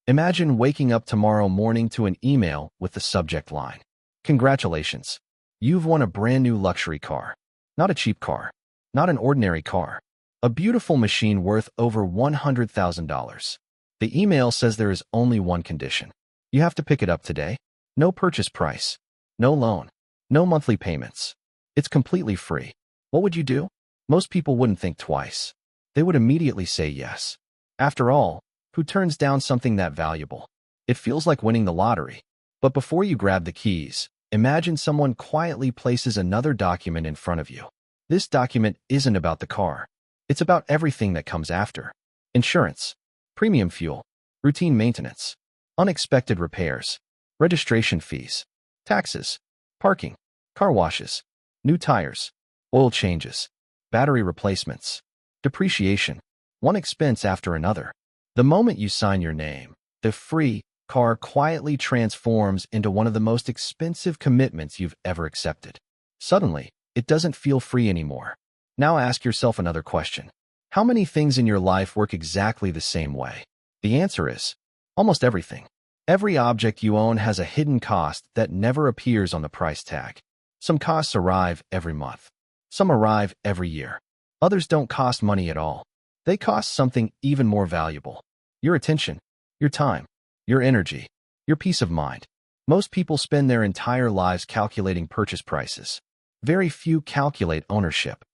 Imagine waking up tomorrow morning to an email with the subject line, "Congratulations, you've won a brand new luxury car." Not a cheap car, not an ordinary car, a beautiful machine worth over $100,000. The email says there is only one condition. You have to pick it up today. No purchase price, no loan, no monthly payments. It's completely free. What would you do? Most people wouldn't think twice. They would immediately say yes. After all, who turns down something that valuable? It feels like winning the lottery. But before you grab the keys, imagine someone quietly places another document in front of you. This document isn't about the car. It's about everything that comes after. Insurance, premium fuel, routine maintenance, unexpected repairs, registration fees, taxes, parking, car washes, new tires, oil changes, battery replacements, depreciation, one expense after another. The moment you sign your name, the free car quietly transforms into one of the most expensive commitments you've ever accepted. Suddenly, it doesn't feel free anymore. Now ask yourself another question. How many things in your life work exactly the same way? The answer is almost everything. Every object you own has a hidden cost that never appears on the price tag. Some costs arrive every month. Some arrive every year. Others don't cost money at all. They cost something even more valuable. Your attention, your time, your energy, your peace of mind. Most people spend their entire lives calculating purchase prices. Very few calculate ownership.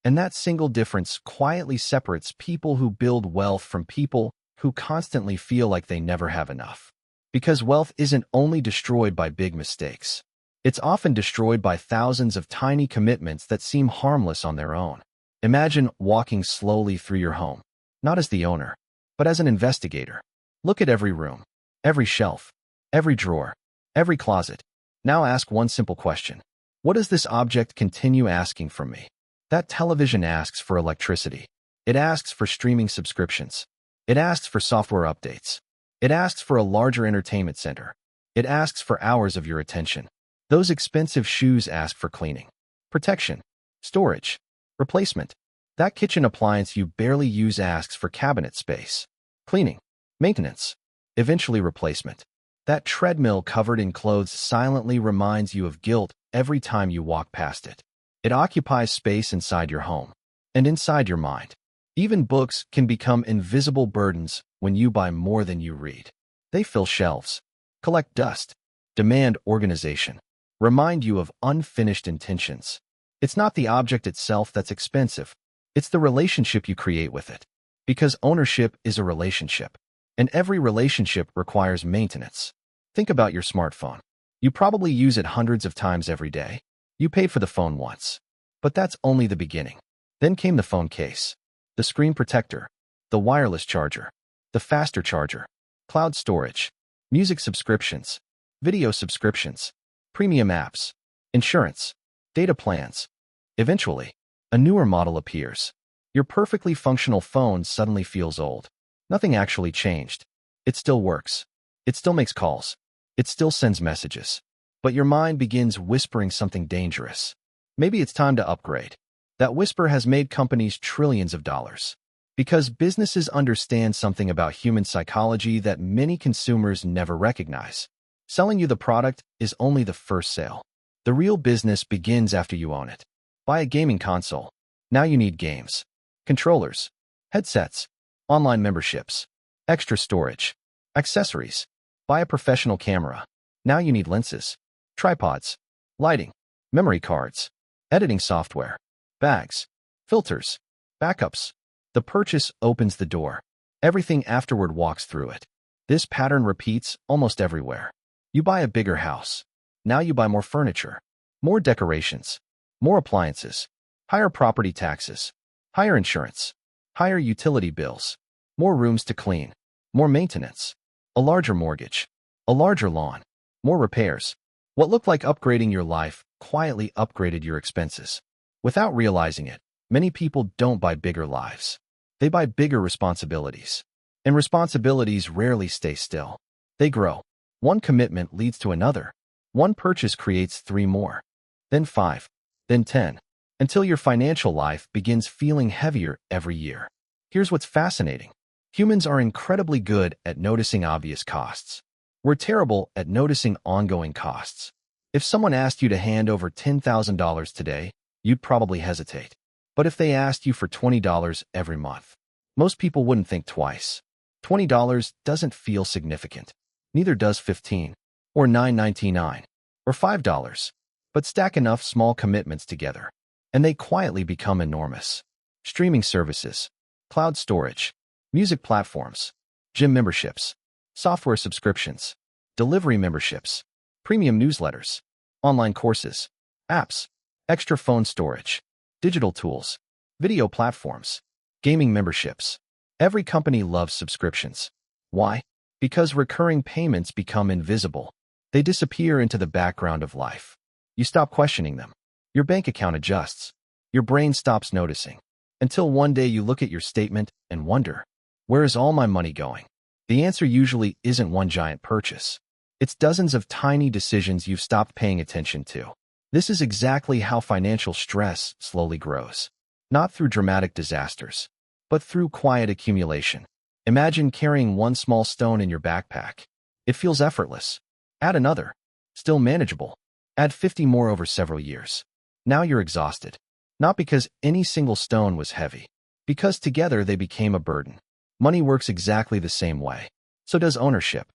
And that single difference quietly separates people who build wealth from people who constantly feel like they never have enough. Because wealth isn't only destroyed by big mistakes. It's often destroyed by thousands of tiny commitments that seem harmless on their own. Imagine walking slowly through your home, not as the owner, but as an investigator. Look at every room, every shelf, every drawer, every closet. Now ask one simple question. What does this object continue asking from me? That television asks for electricity. It asks for streaming subscriptions. It asks for software updates. It asks for a larger entertainment center. It asks for hours of your attention. Those expensive shoes ask for cleaning, protection, storage, replacement. That kitchen appliance you barely use asks for cabinet space, cleaning, maintenance, eventually replacement. That treadmill covered in clothes silently reminds you of guilt every time you walk past it. It occupies space inside your home and inside your mind. Even books can become invisible burdens when you buy more than you read. They fill shelves, collect dust, demand organization, remind you of unfinished intentions. It's not the object itself that's expensive. It's the relationship you create with it. Because ownership is a relationship, and every relationship requires maintenance. Think about your smartphone. You probably use it hundreds of times every day. You paid for the phone once. But that's only the beginning. Then came the phone case, the screen protector, the wireless charger, the faster charger, cloud storage, music subscriptions, video subscriptions, premium apps, insurance, data plans. Eventually, a newer model appears. Your perfectly functional phone suddenly feels old. Nothing actually changed. It still works. It still makes calls. It still sends messages. But your mind begins whispering something dangerous. Maybe it's time to upgrade. That whisper has made companies trillions of dollars. Because businesses understand something about human psychology that many consumers never recognize. Selling you the product is only the first sale. The real business begins after you own it. Buy a gaming console. Now you need games, controllers, headsets, online memberships, extra storage, accessories. Buy a professional camera. Now you need lenses, tripods, lighting, memory cards, editing software, bags, filters, backups. The purchase opens the door. Everything afterward walks through it. This pattern repeats almost everywhere. You buy a bigger house. Now you buy more furniture, more decorations, more appliances, higher property taxes, higher insurance, higher utility bills, more rooms to clean, more maintenance, a larger mortgage, a larger lawn, more repairs. What looked like upgrading your life quietly upgraded your expenses. Without realizing it, many people don't buy bigger lives. They buy bigger responsibilities. And responsibilities rarely stay still. They grow. One commitment leads to another. One purchase creates 3 more, then 5, then 10, until your financial life begins feeling heavier every year. Here's what's fascinating. Humans are incredibly good at noticing obvious costs. We're terrible at noticing ongoing costs. If someone asked you to hand over $10,000 today, you'd probably hesitate. But if they asked you for $20 every month, most people wouldn't think twice. $20 doesn't feel significant. Neither does 15, or $9.99, or $5. But stack enough small commitments together, and they quietly become enormous. Streaming services, cloud storage, music platforms, gym memberships, software subscriptions, delivery memberships, premium newsletters, online courses, apps, extra phone storage, digital tools, video platforms, gaming memberships. Every company loves subscriptions. Why? Because recurring payments become invisible. They disappear into the background of life. You stop questioning them. Your bank account adjusts. Your brain stops noticing. Until one day you look at your statement and wonder, where is all my money going? The answer usually isn't one giant purchase. It's dozens of tiny decisions you've stopped paying attention to. This is exactly how financial stress slowly grows. Not through dramatic disasters, but through quiet accumulation. Imagine carrying one small stone in your backpack. It feels effortless. Add another. Still manageable. Add 50 more over several years. Now you're exhausted. Not because any single stone was heavy. Because together they became a burden. Money works exactly the same way. So does ownership.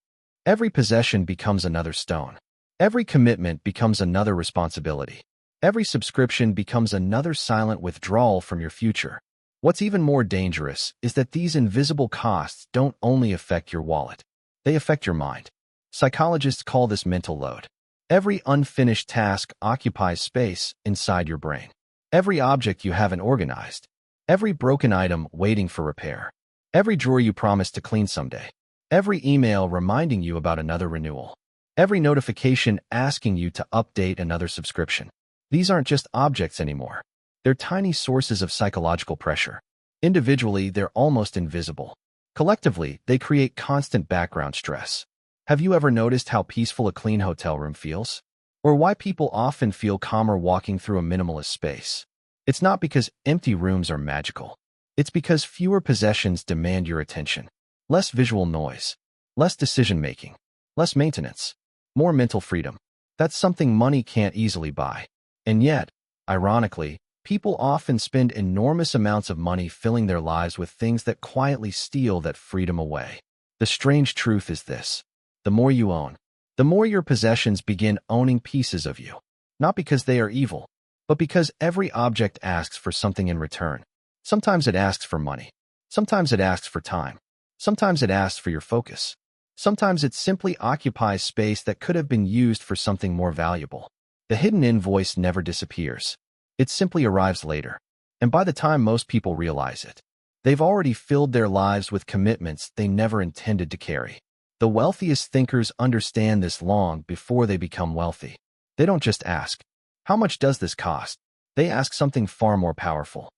Every possession becomes another stone. Every commitment becomes another responsibility. Every subscription becomes another silent withdrawal from your future. What's even more dangerous is that these invisible costs don't only affect your wallet. They affect your mind. Psychologists call this mental load. Every unfinished task occupies space inside your brain. Every object you haven't organized. Every broken item waiting for repair. Every drawer you promised to clean someday. Every email reminding you about another renewal. Every notification asking you to update another subscription. These aren't just objects anymore. They're tiny sources of psychological pressure. Individually, they're almost invisible. Collectively, they create constant background stress. Have you ever noticed how peaceful a clean hotel room feels? Or why people often feel calmer walking through a minimalist space? It's not because empty rooms are magical. It's because fewer possessions demand your attention. Less visual noise. Less decision-making. Less maintenance. More mental freedom. That's something money can't easily buy. And yet, ironically, people often spend enormous amounts of money filling their lives with things that quietly steal that freedom away. The strange truth is this. The more you own, the more your possessions begin owning pieces of you. Not because they are evil, but because every object asks for something in return. Sometimes it asks for money. Sometimes it asks for time. Sometimes it asks for your focus. Sometimes it simply occupies space that could have been used for something more valuable. The hidden invoice never disappears. It simply arrives later. And by the time most people realize it, they've already filled their lives with commitments they never intended to carry. The wealthiest thinkers understand this long before they become wealthy. They don't just ask, how much does this cost? They ask something far more powerful.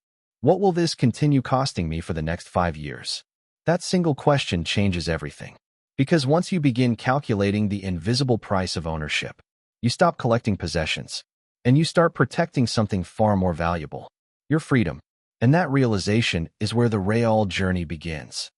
What will this continue costing me for the next 5 years? That single question changes everything. Because once you begin calculating the invisible price of ownership, you stop collecting possessions, and you start protecting something far more valuable, your freedom. And that realization is where the real journey begins.